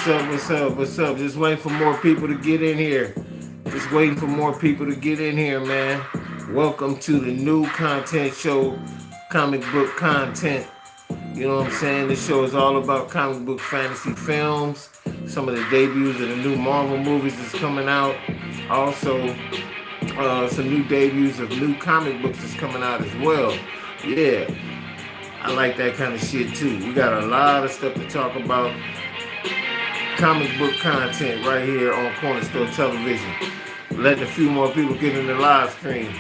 What's up? What's up? What's up? Just waiting for more people to get in here. Just waiting for more people to get in here, man. Welcome to the new content show, comic book content. You know what I'm saying? This show is all about comic book fantasy films, some of the debuts of the new Marvel movies that's coming out. Also, some new debuts of new comic books that's coming out as well. Yeah, I like that kind of shit too. We got a lot of stuff to talk about. Comic book content right here on Corner Store Television. Letting a few more people get in the live stream.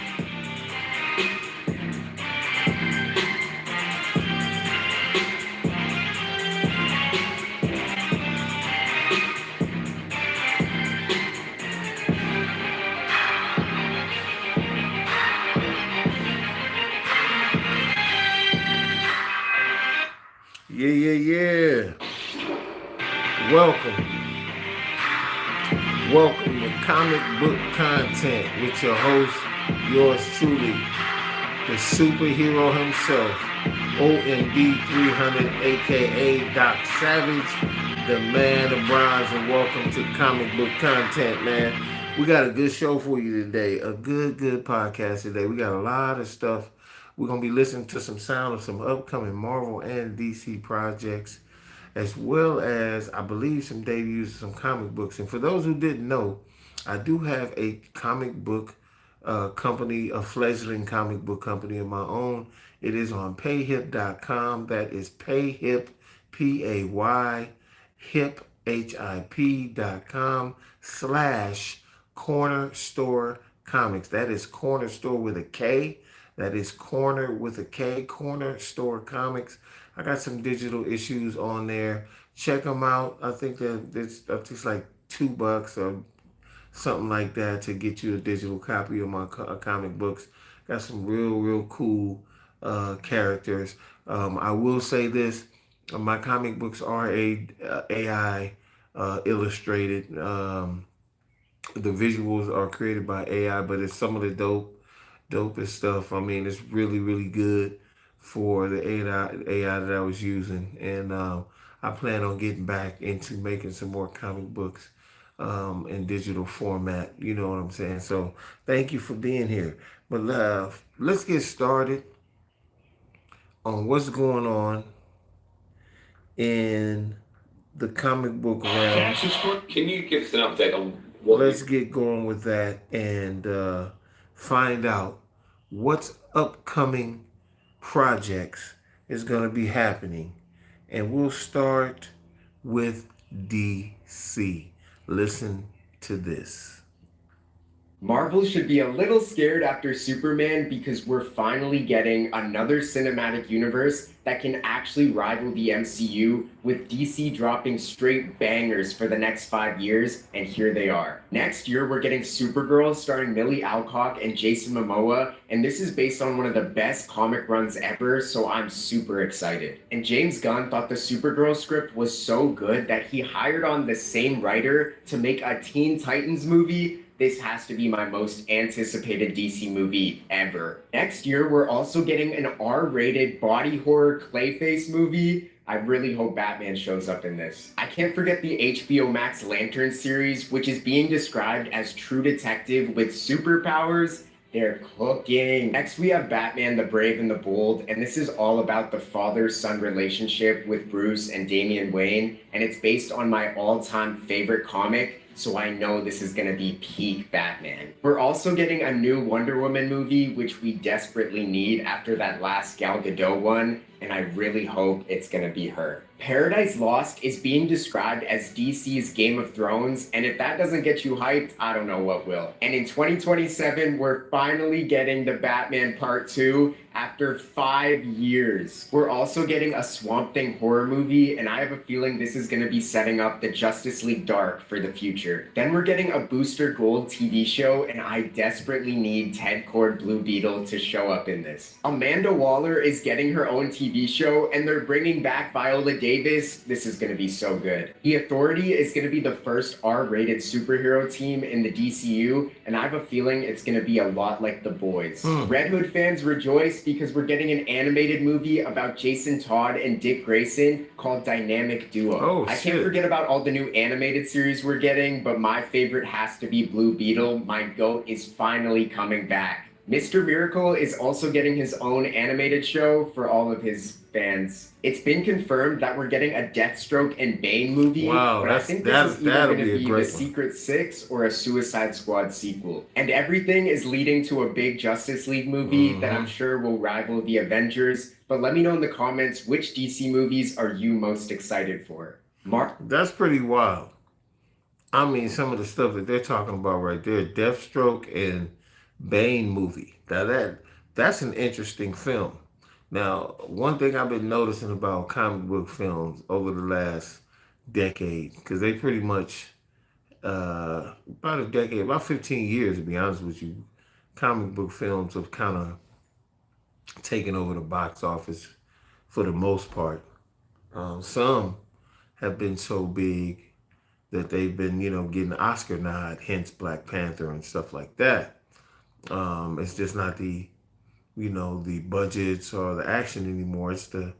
Yeah. Welcome. Welcome to Comic Book Content with your host, yours truly, the superhero himself, OMD 300, aka Doc Savage, the man of bronze, and welcome to Comic Book Content, man. We got a good show for you today, a good podcast today. We got a lot of stuff. We're going to be listening to some sound of some upcoming Marvel and DC projects, as well as, I believe, some debuts of some comic books. And for those who didn't know, I do have a comic book company, a fledgling comic book company of my own. It is on payhip.com. That is payhip, P-A-Y, hip, Hip.com / Corner Store Comics. That is Corner Store with a K. That is Corner with a K, Corner Store Comics. I got some digital issues on there. Check them out. I think that it's like $2 or something like that to get you a digital copy of my comic books. Got some real cool characters. I will say this: my comic books are AI illustrated. The visuals are created by AI, but it's some of the dopest stuff. I mean, it's really good for the AI that I was using, and I plan on getting back into making some more comic books in digital format. You know what I'm saying? So thank you for being here. But let's get started on what's going on in the comic book realm. Can you give us an update on what? Let's get going with that and find out what's upcoming projects is going to be happening. And we'll start with DC. Listen to this. Marvel should be a little scared after Superman because we're finally getting another cinematic universe that can actually rival the MCU, with DC dropping straight bangers for the next 5 years, and here they are. Next year, we're getting Supergirl starring Millie Alcock and Jason Momoa, and this is based on one of the best comic runs ever, so I'm super excited. And James Gunn thought the Supergirl script was so good that he hired on the same writer to make a Teen Titans movie. This has to be my most anticipated DC movie ever. Next year, we're also getting an R-rated body horror Clayface movie. I really hope Batman shows up in this. I can't forget the HBO Max Lantern series, which is being described as True Detective with superpowers. They're cooking. Next, we have Batman the Brave and the Bold, and this is all about the father-son relationship with Bruce and Damian Wayne, and it's based on my all-time favorite comic, so I know this is gonna be peak Batman. We're also getting a new Wonder Woman movie, which we desperately need after that last Gal Gadot one, and I really hope it's gonna be her. Paradise Lost is being described as DC's Game of Thrones, and if that doesn't get you hyped, I don't know what will. And in 2027, we're finally getting the Batman Part 2 after 5 years. We're also getting a Swamp Thing horror movie, and I have a feeling this is going to be setting up the Justice League Dark for the future. Then we're getting a Booster Gold TV show, and I desperately need Ted Kord Blue Beetle to show up in this. Amanda Waller is getting her own TV show, and they're bringing back Viola Davis Davis, this is going to be so good. The Authority is going to be the first R-rated superhero team in the DCU, and I have a feeling it's going to be a lot like The Boys. Red Hood fans rejoice because we're getting an animated movie about Jason Todd and Dick Grayson called Dynamic Duo. Oh, I can't shit. forget about all the new animated series we're getting, but my favorite has to be Blue Beetle. My GOAT is finally coming back. Mr. Miracle is also getting his own animated show for all of his fans. It's been confirmed that we're getting a Deathstroke and Bane movie, Wow, but I think this is either that'll going be to a be great the one. Secret Six or a Suicide Squad sequel. And everything is leading to a big Justice League movie that I'm sure will rival the Avengers. But let me know in the comments, which DC movies are you most excited for? Mark? That's pretty wild. I mean, some of the stuff that they're talking about right there, Deathstroke and Bane movie. Now that's an interesting film. Now, one thing I've been noticing about comic book films over the last decade, because they pretty much about a decade, about 15 years to be honest with you, comic book films have kind of taken over the box office for the most part. Some have been so big that they've been, getting Oscar nod, hence Black Panther and stuff like that. It's just not the budgets or the action anymore. It's the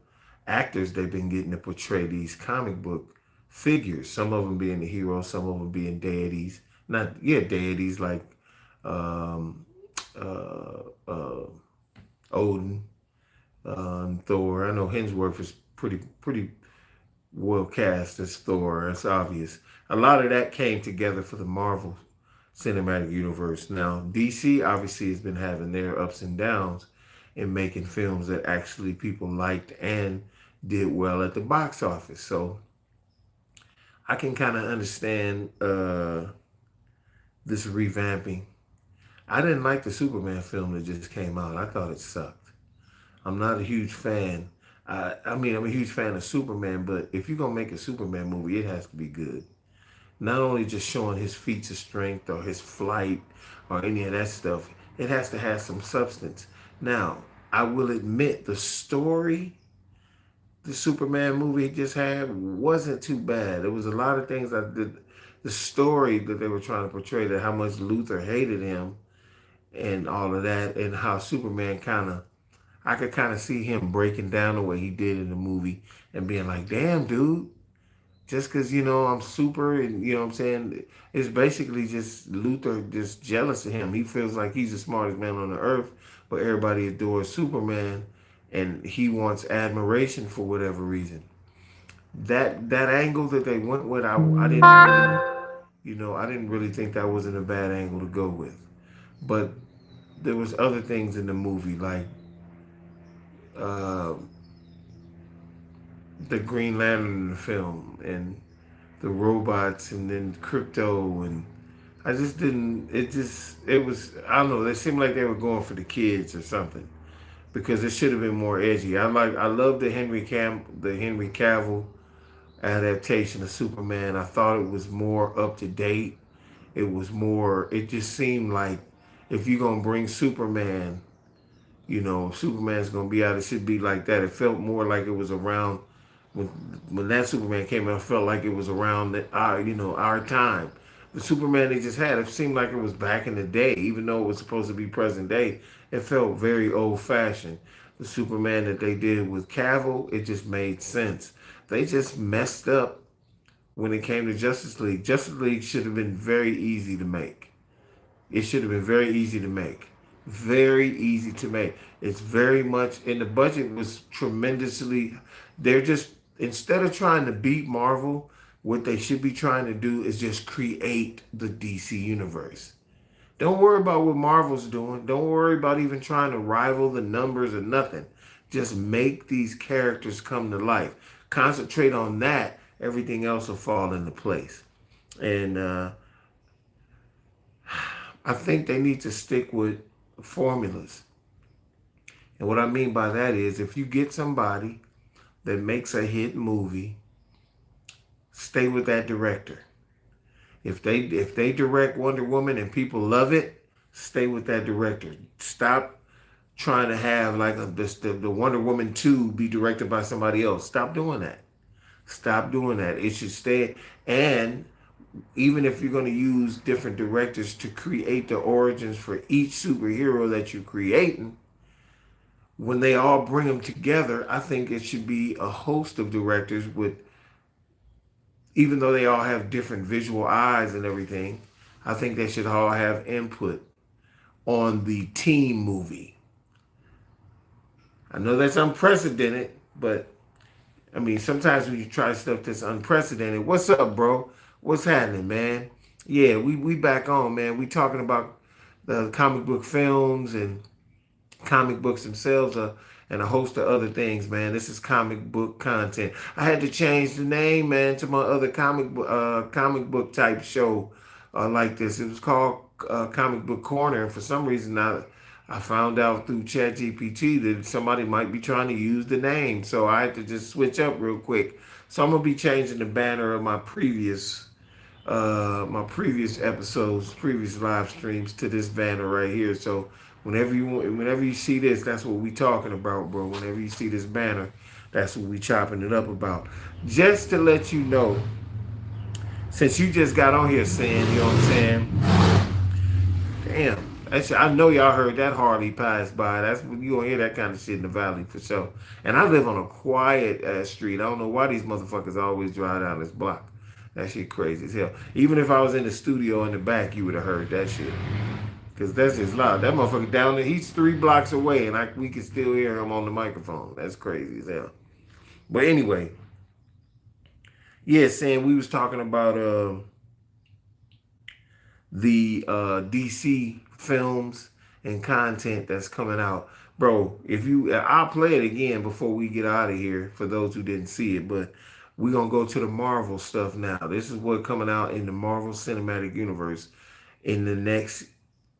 actors they've been getting to portray these comic book figures. Some of them being the heroes, some of them being deities. Deities like um, uh, uh, Odin, Thor. I know Hemsworth is pretty well cast as Thor. It's obvious. A lot of that came together for the Marvel Cinematic Universe. Now, DC obviously has been having their ups and downs in making films that actually people liked and did well at the box office. So I can kind of understand this revamping. I didn't like the Superman film that just came out. I thought it sucked. I'm not a huge fan. I mean, I'm a huge fan of Superman, but if you're going to make a Superman movie, it has to be good. Not only just showing his feats of strength or his flight or any of that stuff, it has to have some substance. Now, I will admit the story the Superman movie just had wasn't too bad. There was a lot of things that the story that they were trying to portray, that how much Luthor hated him and all of that, and how Superman I could kind of see him breaking down the way he did in the movie and being like, damn, dude, just because, I'm super and, you know what I'm saying? It's basically just Luthor just jealous of him. He feels like he's the smartest man on the earth, but everybody adores Superman and he wants admiration for whatever reason. That angle that they went with, I didn't really, I didn't really think that wasn't a bad angle to go with. But there was other things in the movie like uh, the Green Lantern in the film and the robots and then crypto, and I just didn't it was, I don't know, they seemed like they were going for the kids or something, because it should have been more edgy. I love the Henry Cavill adaptation of Superman. I thought it was more up to date. It just seemed like if you're gonna bring Superman, Superman's gonna be out, it should be like that. It felt more like it was around when that Superman came out. It felt like it was around our time. The Superman they just had, it seemed like it was back in the day, even though it was supposed to be present day. It felt very old fashioned. The Superman that they did with Cavill, it just made sense. They just messed up when it came to Justice League. Justice League should have been very easy to make. It should have been very easy to make. Very easy to make. It's very much, and the budget was tremendously, they're just, instead of trying to beat Marvel, what they should be trying to do is just create the DC universe. Don't worry about what Marvel's doing. Don't worry about even trying to rival the numbers or nothing. Just make these characters come to life. Concentrate on that. Everything else will fall into place. And I think they need to stick with formulas. And what I mean by that is, if you get somebody that makes a hit movie, stay with that director. If they direct Wonder Woman and people love it, stay with that director. Stop trying to have like the Wonder Woman 2 be directed by somebody else. Stop doing that. Stop doing that. It should stay. And even if you're going to use different directors to create the origins for each superhero that you're creating, when they all bring them together, I think it should be a host of directors with, even though they all have different visual eyes and everything, I think they should all have input on the team movie. I know that's unprecedented, but I mean, sometimes when you try stuff that's unprecedented, what's up, bro? What's happening, man? Yeah, we back on, man. We talking about the comic book films and comic books themselves, and a host of other things, man. This is comic book content. I had to change the name, man, to my other comic book type show like this. It was called Comic Book Corner, and for some reason I found out through ChatGPT that somebody might be trying to use the name, so I had to just switch up real quick. So I'm gonna be changing the banner of my previous episodes, previous live streams to this banner right here. So whenever you see this, that's what we talking about, bro. Whenever you see this banner, that's what we chopping it up about. Just to let you know, since you just got on here saying, you know what I'm saying? Damn. I know y'all heard that Harley pass by. That's when you gonna hear that kind of shit in the valley for sure. And I live on a quiet ass street. I don't know why these motherfuckers always drive down this block. That shit crazy as hell. Even if I was in the studio in the back, you would have heard that shit. Cause that's just loud. That motherfucker down there, he's 3 blocks away, and we can still hear him on the microphone. That's crazy as hell. But anyway, yeah, Sam, we was talking about the DC films and content that's coming out. Bro, I'll play it again before we get out of here for those who didn't see it, but we're gonna go to the Marvel stuff now. This is what's coming out in the Marvel Cinematic Universe in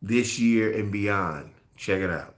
this year and beyond. Check it out.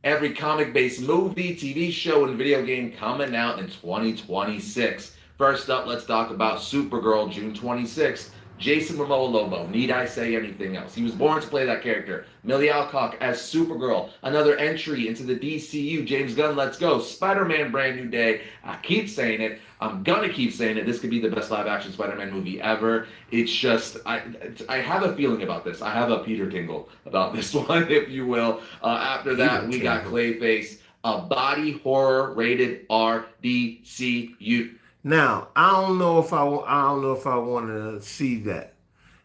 Every comic-based movie, TV show, and video game coming out in 2026. First up, let's talk about Supergirl, June 26th. Jason Momoa Lobo. Need I say anything else? He was born to play that character. Millie Alcock as Supergirl. Another entry into the DCU. James Gunn, let's go. Spider-Man, Brand New Day. I keep saying it. I'm gonna keep saying it. This could be the best live-action Spider-Man movie ever. It's just, I have a feeling about this. I have a Peter Tingle about this one, if you will. After that, we got Clayface. A body horror rated R DCU. Now, I don't know if I want to see that.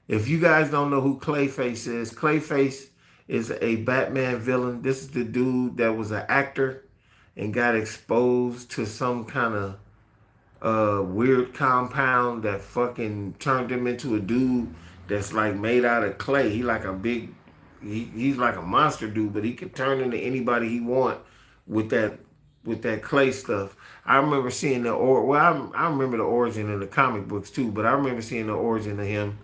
If you guys don't know who Clayface is a Batman villain. This is the dude that was an actor and got exposed to some kind of weird compound that fucking turned him into a dude that's like made out of clay. He's like a monster dude, but he could turn into anybody he want with that clay stuff. I remember seeing I remember the origin in the comic books too, but I remember seeing the origin of him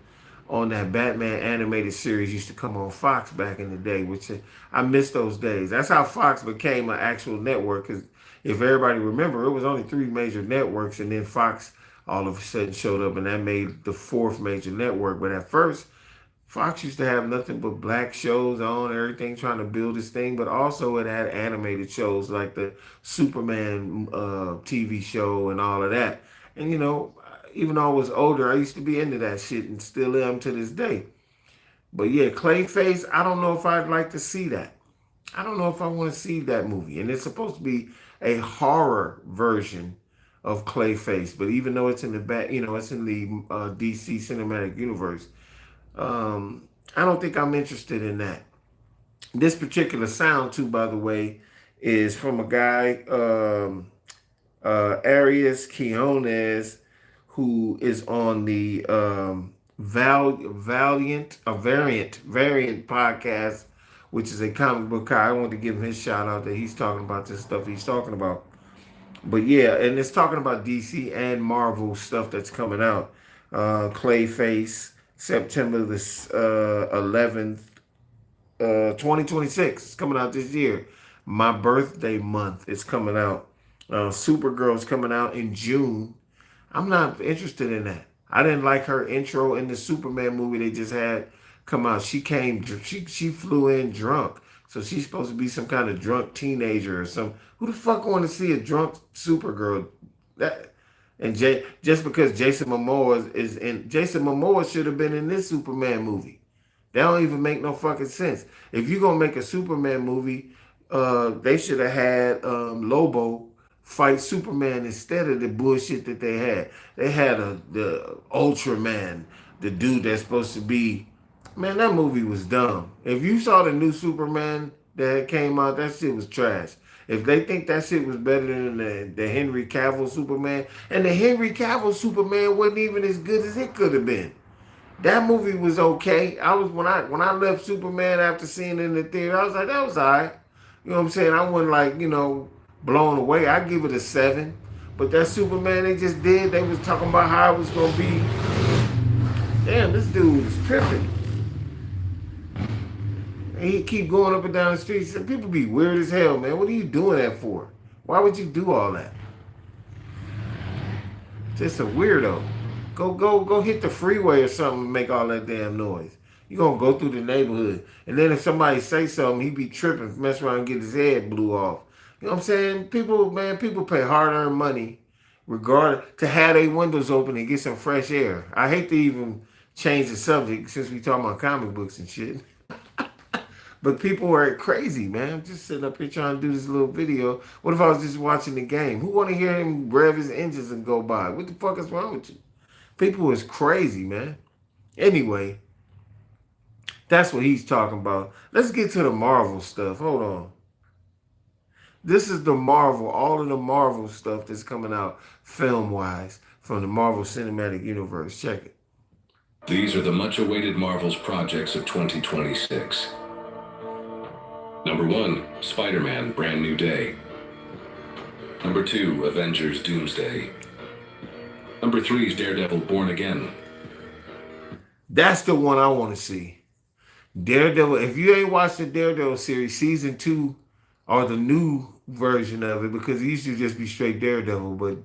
on that Batman animated series used to come on Fox back in the day, which I miss those days. That's how Fox became an actual network, because if everybody remember, it was only 3 major networks, and then Fox all of a sudden showed up, and that made the 4th major network. But at first, Fox used to have nothing but black shows on, everything trying to build this thing, but also it had animated shows like the Superman TV show and all of that. And you know, even though I was older, I used to be into that shit and still am to this day. But yeah, Clayface, I don't know if I'd like to see that. I don't know if I want to see that movie. And it's supposed to be a horror version of Clayface, but even though it's in it's in the DC Cinematic Universe, I don't think I'm interested in that. This particular sound too, by the way, is from a guy, Arias Quinones, who is on the Variant podcast, which is a comic book guy. I wanted to give him his shout out that he's talking about this stuff he's talking about. But yeah, and it's talking about DC and Marvel stuff that's coming out. Clayface, September the 11th, 2026. It's coming out this year. My birthday month is coming out. Supergirl's coming out in June. I'm not interested in that. I didn't like her intro in the Superman movie they just had come out. She flew in drunk. So she's supposed to be some kind of drunk teenager or some. Who the fuck want to see a drunk Supergirl? And just because Jason Momoa is in, Jason Momoa should have been in this Superman movie. That don't even make no fucking sense. If you're gonna make a Superman movie, they should have had Lobo fight Superman instead of the bullshit that they had. They had the Ultraman, the dude that's supposed to be. Man, that movie was dumb. If you saw the new Superman that came out, that shit was trash. If they think that shit was better than the Henry Cavill Superman, and the Henry Cavill Superman wasn't even as good as it could have been. That movie was okay. I was when I left Superman after seeing it in the theater, I was like, that was alright. You know what I'm saying? I wasn't like, blown away. I give it a 7. But that Superman they just did, they was talking about how it was gonna be. Damn, this dude is tripping. And he keep going up and down the streets. People be weird as hell, man. What are you doing that for? Why would you do all that? Just a weirdo. Go hit the freeway or something and make all that damn noise. You gonna go through the neighborhood. And then if somebody say something, he be tripping, mess around and get his head blew off. You know what I'm saying? People pay hard-earned money regardless to have their windows open and get some fresh air. I hate to even change the subject since we talking about comic books and shit. But people are crazy, man. I'm just sitting up here trying to do this little video. What if I was just watching the game? Who want to hear him rev his engines and go by? What the fuck is wrong with you? People is crazy, man. Anyway, that's what he's talking about. Let's get to the Marvel stuff. Hold on. This is the Marvel, all of the Marvel stuff that's coming out film-wise from the Marvel Cinematic Universe. Check it. These are the much-awaited Marvel's projects of 2026. Number 1, Spider-Man: Brand New Day. Number 2, Avengers: Doomsday. Number 3 is Daredevil: Born Again. That's the one I want to see. Daredevil. If you ain't watched the Daredevil series, season 2 or the new version of it, because it used to just be straight Daredevil, but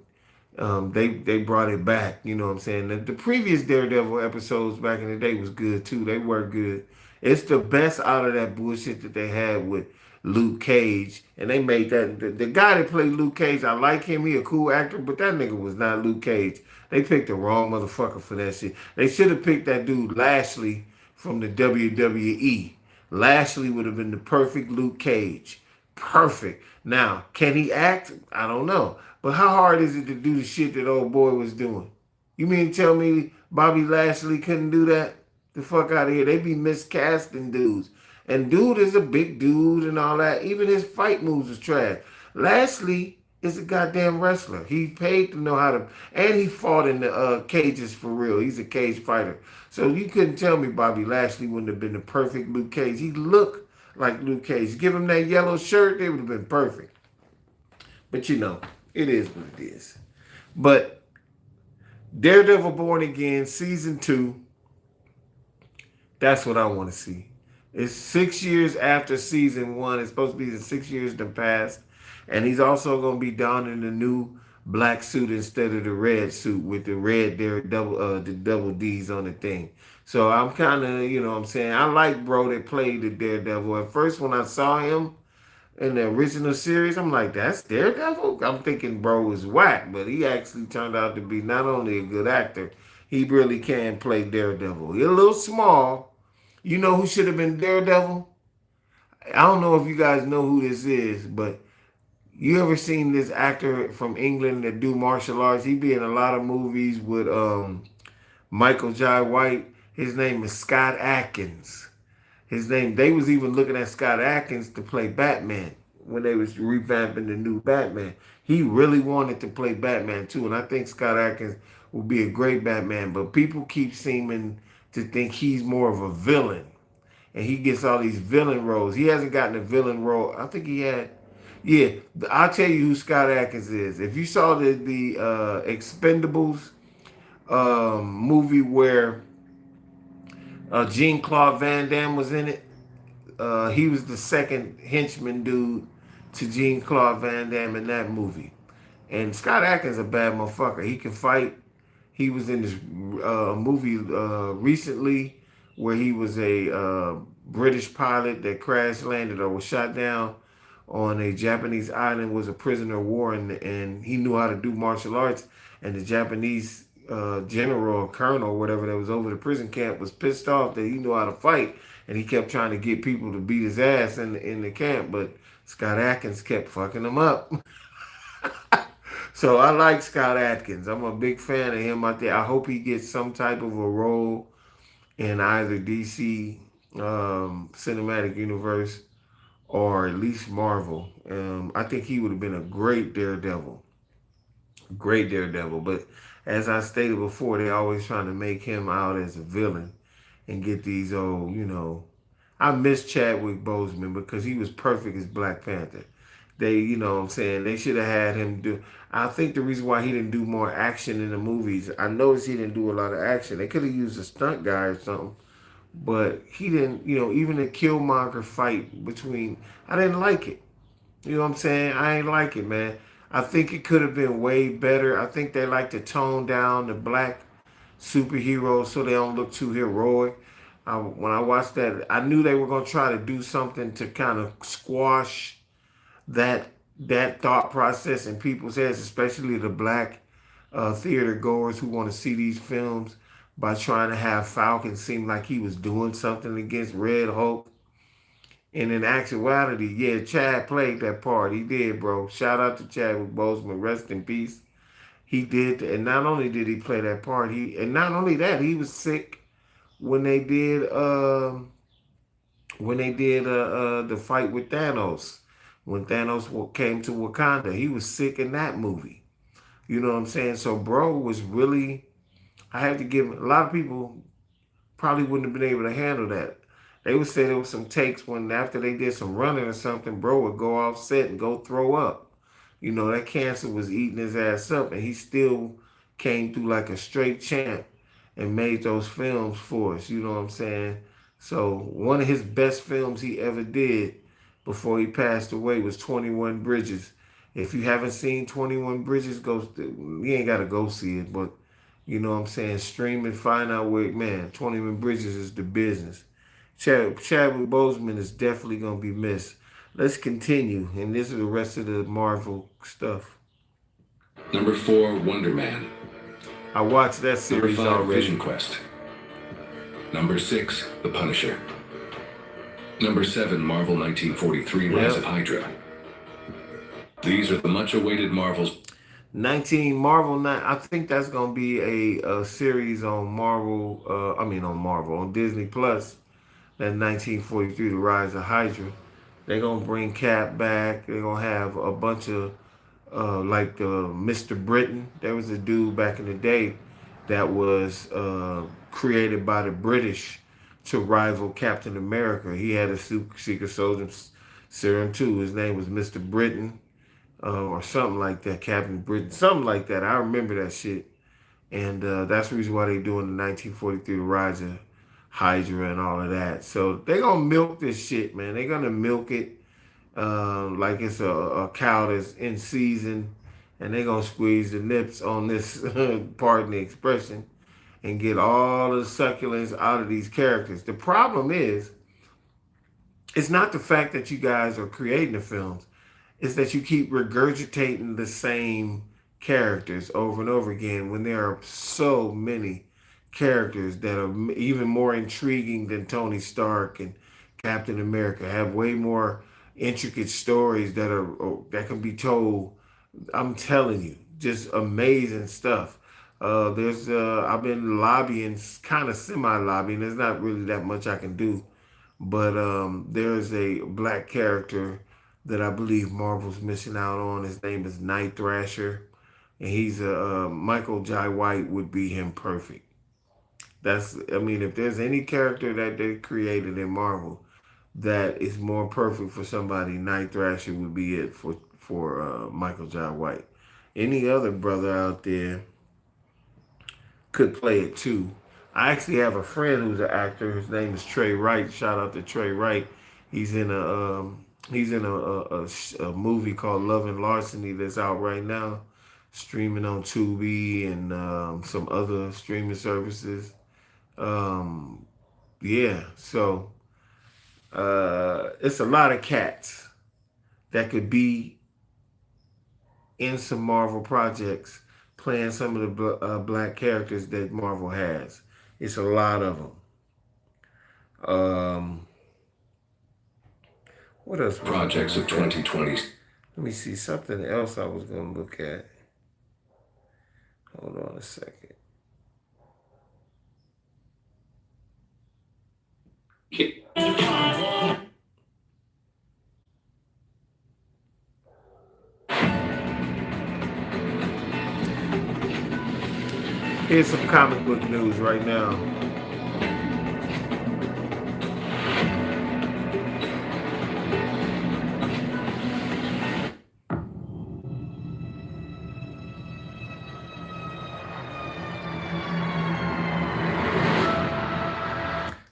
they brought it back. You know what I'm saying? The previous Daredevil episodes back in the day was good too. They were good. It's the best out of that bullshit that they had with Luke Cage, and they made that the guy that played Luke Cage. I like him. He a cool actor, but that nigga was not Luke Cage. They picked the wrong motherfucker for that shit. They should have picked that dude Lashley from the WWE. Lashley would have been the perfect Luke Cage. Perfect. Now, can he act? I don't know. But how hard is it to do the shit that old boy was doing? You mean to tell me Bobby Lashley couldn't do that? The fuck out of here. They be miscasting dudes. And dude is a big dude and all that. Even his fight moves was trash. Lashley is a goddamn wrestler. He paid to know how to, and he fought in the cages for real. He's a cage fighter. So you couldn't tell me Bobby Lashley wouldn't have been the perfect Luke Cage. He looked like Luke Cage. Give him that yellow shirt, it would have been perfect. But it is what it is. But Daredevil Born Again, season 2, that's what I want to see. It's 6 years after season 1. It's supposed to be the 6 years that passed. And he's also going to be donning the new black suit instead of the red suit with the red the double D's on the thing. So I'm kind of, you know what I'm saying, I like bro that played the Daredevil. At first when I saw him in the original series, I'm like, that's Daredevil? I'm thinking bro was whack, but he actually turned out to be not only a good actor, he really can play Daredevil. He's a little small. You know who should have been Daredevil? I don't know if you guys know who this is, but you ever seen this actor from England that do martial arts? He be in a lot of movies with Michael Jai White. His name is Scott Adkins. They was even looking at Scott Adkins to play Batman when they was revamping the new Batman. He really wanted to play Batman too, and I think Scott Adkins would be a great Batman, but people keep seeming to think he's more of a villain. And he gets all these villain roles. He hasn't gotten a villain role. I think he had. Yeah, I'll tell you who Scott Adkins is. If you saw the Expendables movie where Jean-Claude Van Damme was in it, he was the second henchman dude to Jean-Claude Van Damme in that movie. And Scott Adkins is a bad motherfucker. He can fight. He was in this movie recently where he was a British pilot that crash landed or was shot down on a Japanese island, was a prisoner of war, and he knew how to do martial arts. and the Japanese general or colonel or whatever that was over the prison camp was pissed off that he knew how to fight, and he kept trying to get people to beat his ass in the camp, but Scott Adkins kept fucking him up. So I like Scott Adkins. I'm a big fan of him out there. I hope he gets some type of a role in either DC cinematic universe or at least Marvel. I think he would have been a great Daredevil. Great Daredevil. But as I stated before, they always trying to make him out as a villain and get these old, I miss Chadwick Boseman because he was perfect as Black Panther. They, what I'm saying, they should have had him do. I think the reason why he didn't do more action in the movies, I noticed he didn't do a lot of action. They could have used a stunt guy or something, but he didn't, even the Killmonger fight between, I didn't like it. You know what I'm saying? I ain't like it, man. I think it could have been way better. I think they like to tone down the black superheroes so they don't look too heroic. When I watched that, I knew they were going to try to do something to kind of squash that thought process in people's heads, especially the black theater goers who want to see these films, by trying to have Falcon seem like he was doing something against Red Hulk. And in actuality, yeah, Chad played that part. He did, bro. Shout out to Chadwick Boseman. Rest in peace. He did, and not only did he play that part, not only that, he was sick when they did the fight with Thanos. When Thanos came to Wakanda, he was sick in that movie. You know what I'm saying? So bro was really, I had to give, a lot of people probably wouldn't have been able to handle that. They would say there was some takes when after they did some running or something, bro would go off set and go throw up. That cancer was eating his ass up, and he still came through like a straight champ and made those films for us. You know what I'm saying? So one of his best films he ever did before he passed away was 21 Bridges. If you haven't seen 21 Bridges, you ain't got to go see it, but you know what I'm saying? Stream and find out where, man, 21 Bridges is the business. Chadwick Boseman is definitely going to be missed. Let's continue, and this is the rest of the Marvel stuff. Number 4, Wonder Man. I watched that Number series 5, already. Vision Quest. Number 6, The Punisher. Number 7, Marvel 1943, Rise of Hydra. These are the much-awaited Marvels. 19 Marvel 9. I think that's gonna be a series on Marvel. On Disney Plus. That 1943, The Rise of Hydra. They're gonna bring Cap back. They're gonna have a bunch of like Mr. Britain. There was a dude back in the day that was created by the British to rival Captain America. He had a secret soldier serum too. His name was Mr. Britain. Or something like that, Captain Britain, something like that. I remember that shit. And that's the reason why they're doing the 1943 The Rise of Hydra and all of that. So they're going to milk this shit, man. They're going to milk it like it's a cow that's in season. And they're going to squeeze the nips on this, pardon the expression, and get all the succulence out of these characters. The problem is, it's not the fact that you guys are creating the films. Is that you keep regurgitating the same characters over and over again when there are so many characters that are even more intriguing than Tony Stark and Captain America, have way more intricate stories that can be told. I'm telling you, just amazing stuff. I've been lobbying, kind of semi-lobbying. There's not really that much I can do, but there's a black character that I believe Marvel's missing out on. His name is Night Thrasher, and he's Michael Jai White would be him perfect. If there's any character that they created in Marvel that is more perfect for somebody, Night Thrasher would be it for Michael Jai White. Any other brother out there could play it too. I actually have a friend who's an actor. His name is Trey Wright. Shout out to Trey Wright. He's in a movie called Love and Larceny that's out right now, streaming on Tubi and some other streaming services. So it's a lot of cats that could be in some Marvel projects playing some of the black characters that Marvel has. It's a lot of them. What else? Projects of 2020. Let me see something else I was going to look at. Hold on a second. Here's some comic book news right now.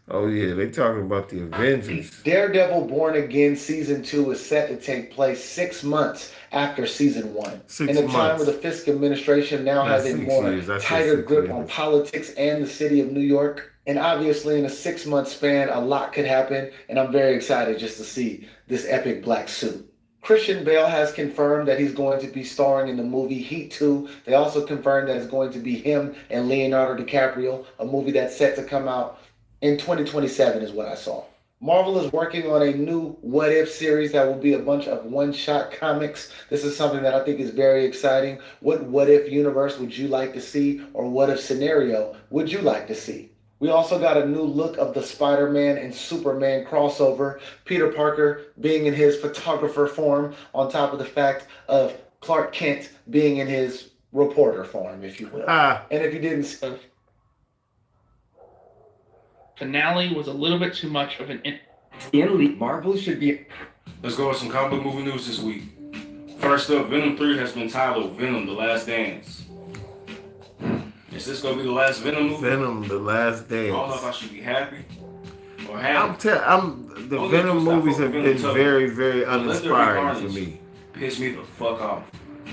Oh yeah, they talking about the Avengers. Daredevil Born Again Season 2 is set to take place 6 months after Season 1. 6 in a time months. where the Fisk administration now Not has a 6 more years, I said tighter 6 grip years. on politics and the city of New York. And obviously in a 6-month span, a lot could happen. And I'm very excited just to see this epic black suit. Christian Bale has confirmed that he's going to be starring in the movie Heat 2. They also confirmed that it's going to be him and Leonardo DiCaprio, a movie that's set to come out in 2027 is what I saw. Marvel is working on a new What If series that will be a bunch of one-shot comics. This is something that I think is very exciting. What if universe would you like to see, or what if scenario would you like to see? We also got a new look of the Spider-Man and Superman crossover. Peter Parker being in his photographer form, on top of the fact of Clark Kent being in his reporter form, if you will. And if you didn't... Finale was a little bit too much of an. Marvel should be. Let's go with some comic book movie news this week. First up, Venom 3 has been titled Venom: The Last Dance. Is this gonna be the last Venom movie? Venom: The Last Dance. I don't know if I should be happy or happy. The Only Venom if I movies fuck have with been Venom very, very Unless they're uninspiring to Carnage. me. Piss me the fuck off.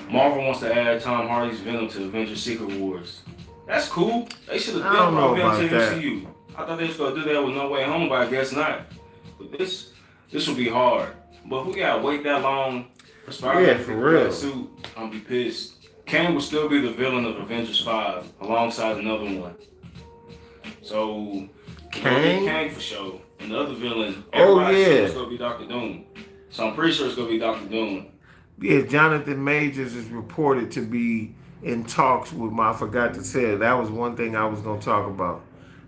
Marvel wants to add Tom Hardy's Venom to Avengers Secret Wars. That's cool. They should have I don't know brought Venom to about that. MCU. I thought they was gonna do that with No Way Home, but I guess not. But this will be hard. But if we gotta wait that long for Spider-Man Yeah, to for pick up real. that suit, I'm gonna be pissed. Kang will still be the villain of Avengers 5 alongside another one. So Kang? Kang for sure. And the other villain, Oh, everybody yeah. says it's gonna be Doctor Doom. So I'm pretty sure it's gonna be Doctor Doom. Yeah, Jonathan Majors is reported to be in talks with I forgot to say it. That was one thing I was going to talk about.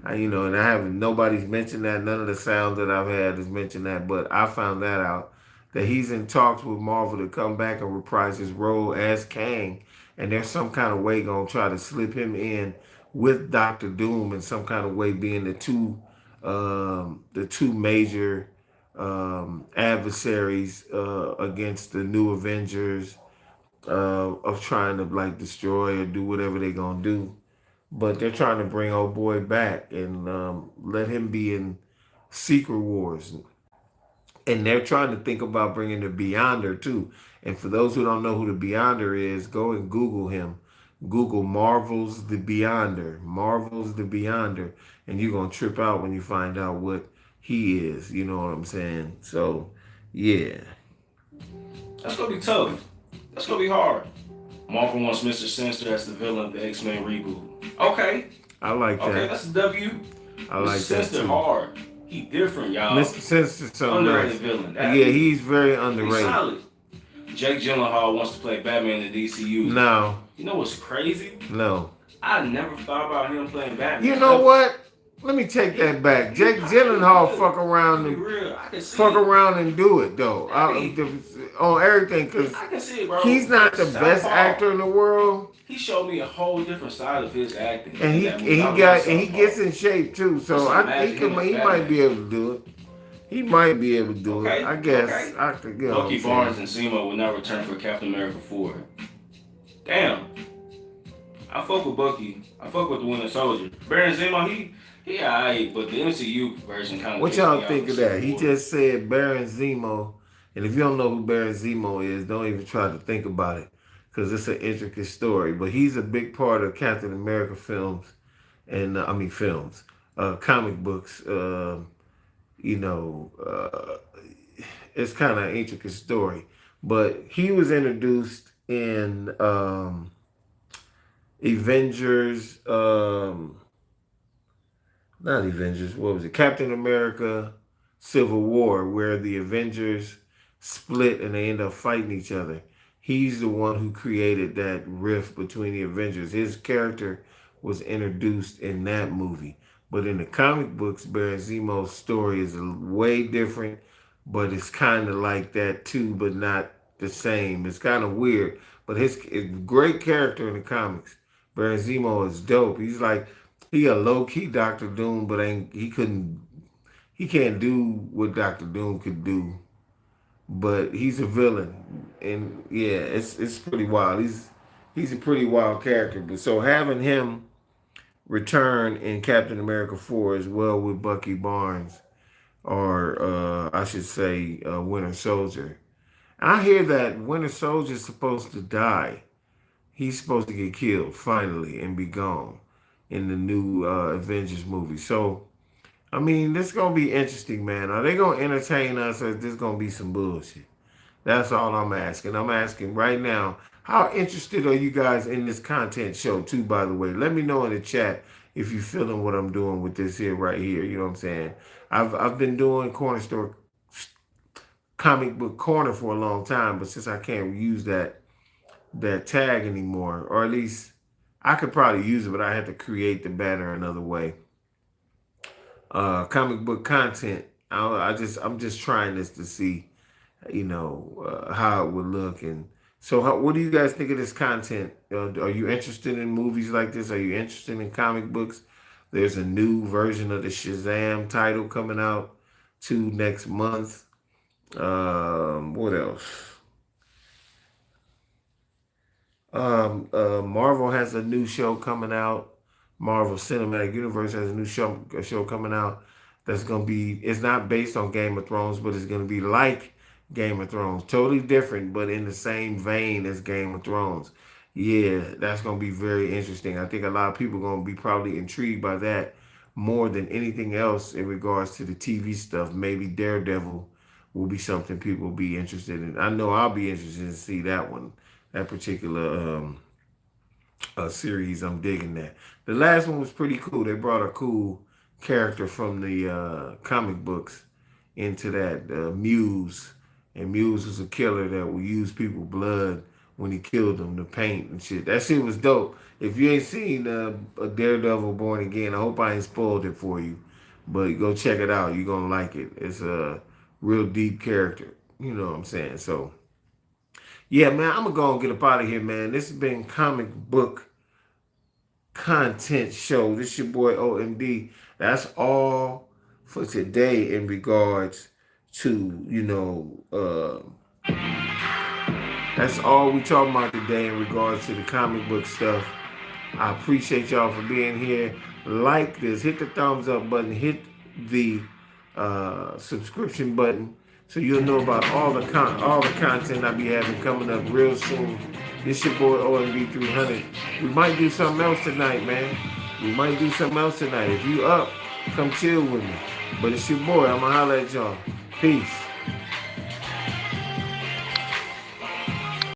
And I haven't, nobody's mentioned that. None of the sounds that I've had has mentioned that. But I found that out, that he's in talks with Marvel to come back and reprise his role as Kang. And there's some kind of way going to try to slip him in with Doctor Doom in some kind of way, being the two major adversaries against the new Avengers, of trying to like destroy or do whatever they're gonna do. But they're trying to bring old boy back and let him be in Secret Wars. And they're trying to think about bringing the Beyonder too. And for those who don't know who the Beyonder is, go and Google him. Google Marvel's The Beyonder. Marvel's The Beyonder. And you're going to trip out when you find out what he is. You know what I'm saying? So, yeah. That's gonna be tough. That's gonna be hard. Marvel wants Mr. Sinister as the villain of the X-Men reboot. Okay. I like Okay, that. that's a W. I like Mr. that Sinister too. hard. He different, y'all. Mr. Sinister's so Underrated nice. villain. Yeah, he's very He's underrated. solid. Jake Gyllenhaal wants to play Batman in the DCU. No, You know what's crazy? no. I never thought about him playing Batman. You know what? Let me take that back. Jake Gyllenhaal fuck around Be and real. I can see fuck it. around and do it though. On everything, because I can see it, bro. he's not the best Southpaw. actor in the world, He showed me a whole different side of his acting. and he That and movie. he I love got and he Southpaw. gets in shape too. So Just he imagine him as might Batman. be able to do it. He might be able to do Okay, it. I guess okay. I could go. Bucky Barnes and Zemo will not return for Captain America 4. Damn. I fuck with Bucky. I fuck with the Winter Soldier. Baron Zemo, he alright, but the MCU version kind of. What y'all think of that? He just said Baron Zemo, and if you don't know who Baron Zemo is, don't even try to think about it, because it's an intricate story. But he's a big part of Captain America films, and comic books. It's kind of an intricate story. But he was introduced in Avengers, not Avengers, what was it? Captain America Civil War, where the Avengers split and they end up fighting each other. He's the one who created that rift between the Avengers. His character was introduced in that movie. But in the comic books, Baron Zemo's story is way different, but it's kind of like that too, but not the same. It's kind of weird, but his great character in the comics. Baron Zemo is dope. He's like, he a low-key Doctor Doom, but he can't do what Doctor Doom could do. But he's a villain, and yeah, it's pretty wild. He's a pretty wild character. But so having him return in Captain America 4 as well with Bucky Barnes, or I should say Winter Soldier. I hear that Winter Soldier is supposed to die. He's supposed to get killed finally and be gone in the new Avengers movie. So, I mean, this is going to be interesting, man. Are they going to entertain us, or is this going to be some bullshit? That's all I'm asking. I'm asking right now, how interested are you guys in this content show, too, by the way? Let me know in the chat if you're feeling what I'm doing with this here right here. You know what I'm saying? I've been doing Corner Store Comic Book Corner for a long time, but since I can't use that tag anymore, or at least I could probably use it, but I have to create the banner another way. Comic book content. I'm just trying this to see, how it would look. And so, what do you guys think of this content? Are you interested in movies like this? Are you interested in comic books? There's a new version of the Shazam title coming out next month. What else? Marvel has a new show coming out. Marvel Cinematic Universe has a new show coming out that's going to be, it's not based on Game of Thrones, but it's going to be like Game of Thrones. Totally different, but in the same vein as Game of Thrones. Yeah, that's going to be very interesting. I think a lot of people are going to be probably intrigued by that more than anything else in regards to the TV stuff. Maybe Daredevil will be something people will be interested in. I know I'll be interested to see that one, that particular series. I'm digging that. The last one was pretty cool. They brought a cool character from the comic books into that, Muse. And Muse was a killer that would use people's blood when he killed them to paint and shit. That shit was dope. If you ain't seen a Daredevil Born Again, I hope I ain't spoiled it for you. But go check it out. You're going to like it. It's a real deep character. You know what I'm saying? So, yeah, man, I'm going to go and get up out of here, man. This has been Comic Book Content Show. This is your boy OMD. That's all for today in regards to, that's all we talking about today in regards to the comic book stuff. I appreciate y'all for being here. Like this, hit the thumbs up button, hit the subscription button, so you'll know about all the content I be having coming up real soon. This your boy OMB 300. We might do something else tonight, man. If you up, come chill with me. But it's your boy. I'ma holler at y'all. Peace.